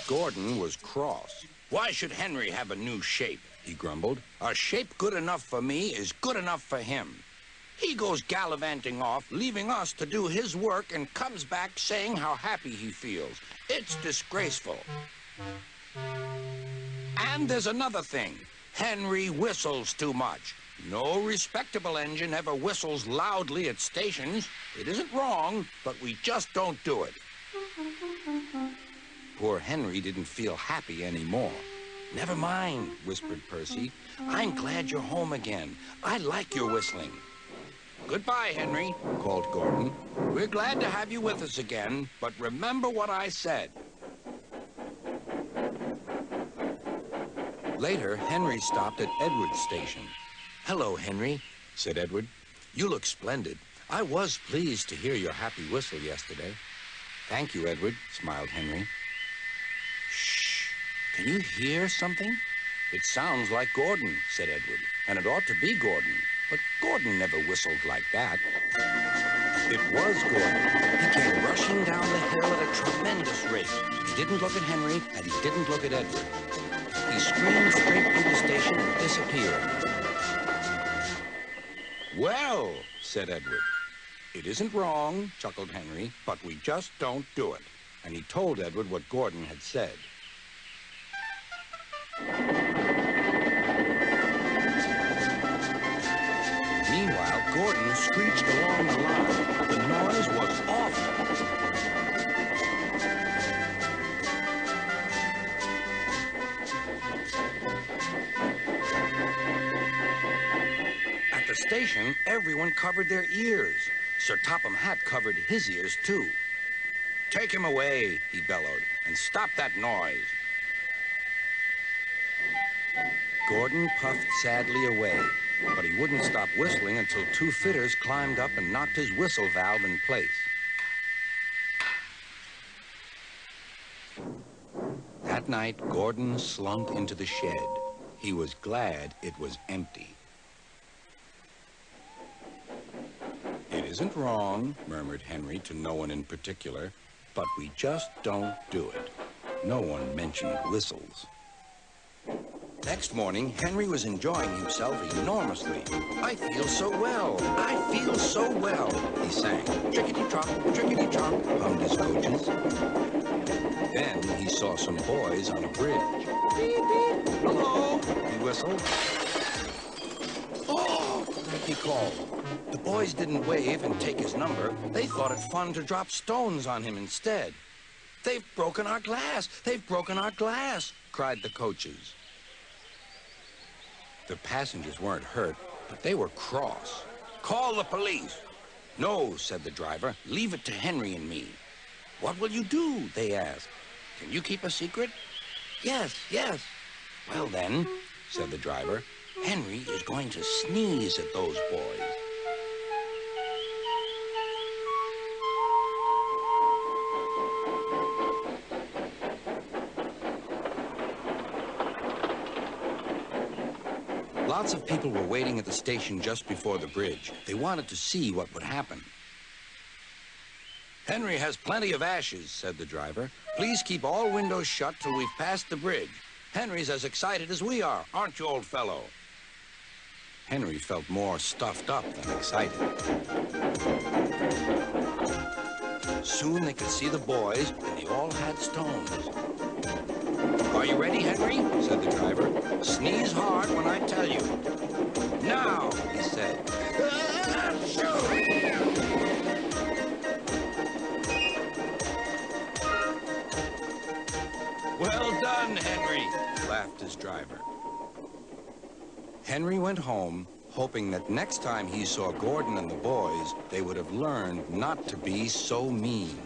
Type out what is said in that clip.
Gordon was cross. "Why should Henry have a new shape?" he grumbled. "A shape good enough for me is good enough for him. He goes gallivanting off, leaving us to do his work, and comes back saying how happy he feels. It's disgraceful. And there's another thing. Henry whistles too much. No respectable engine ever whistles loudly at stations. It isn't wrong, but we just don't do it." Poor Henry didn't feel happy anymore. "Never mind," whispered Percy. "I'm glad you're home again. I like your whistling." "Goodbye, Henry," called Gordon. "We're glad to have you with us again, but remember what I said." Later, Henry stopped at Edward's station. "Hello, Henry," said Edward. "You look splendid. I was pleased to hear your happy whistle yesterday." "Thank you, Edward," smiled Henry. "Shh! Can you hear something?" "It sounds like Gordon," said Edward, "and it ought to be Gordon. But Gordon never whistled like that." It was Gordon. He came rushing down the hill at a tremendous rate. He didn't look at Henry, and he didn't look at Edward. He screamed straight through the station and disappeared. "Well," said Edward. "It isn't wrong," chuckled Henry, "but we just don't do it." And he told Edward what Gordon had said. Meanwhile, Gordon screeched along the line. The noise was awful. At the station, everyone covered their ears. Sir Topham Hatt covered his ears, too. "Take him away," he bellowed, "and stop that noise." Gordon puffed sadly away, but he wouldn't stop whistling until two fitters climbed up and knocked his whistle valve in place. That night, Gordon slunk into the shed. He was glad it was empty. "It isn't wrong," murmured Henry to no one in particular, "but we just don't do it." No one mentioned whistles. Next morning, Henry was enjoying himself enormously. "I feel so well, I feel so well," he sang. "Chickadee-trot, chickadee-trot," hummed his coaches. Then he saw some boys on a bridge. "Beep, beep, hello," he whistled. "Oh," he called. The boys didn't wave and take his number. They thought it fun to drop stones on him instead. "They've broken our glass! They've broken our glass!" cried the coaches. The passengers weren't hurt, but they were cross. "Call the police." "No," said the driver. "Leave it to Henry and me." "What will you do?" they asked. "Can you keep a secret?" "Yes, yes." "Well then," said the driver, "Henry is going to sneeze at those boys." Lots of people were waiting at the station just before the bridge. They wanted to see what would happen. "Henry has plenty of ashes," said the driver. "Please keep all windows shut till we've passed the bridge. Henry's as excited as we are, aren't you, old fellow?" Henry felt more stuffed up than excited. Soon they could see the boys, and they all had stones. "Are you ready, Henry?" said the driver. "Sneeze hard when I tell you." "Now," he said. "Well done, Henry," laughed his driver. Henry went home, hoping that next time he saw Gordon and the boys, they would have learned not to be so mean.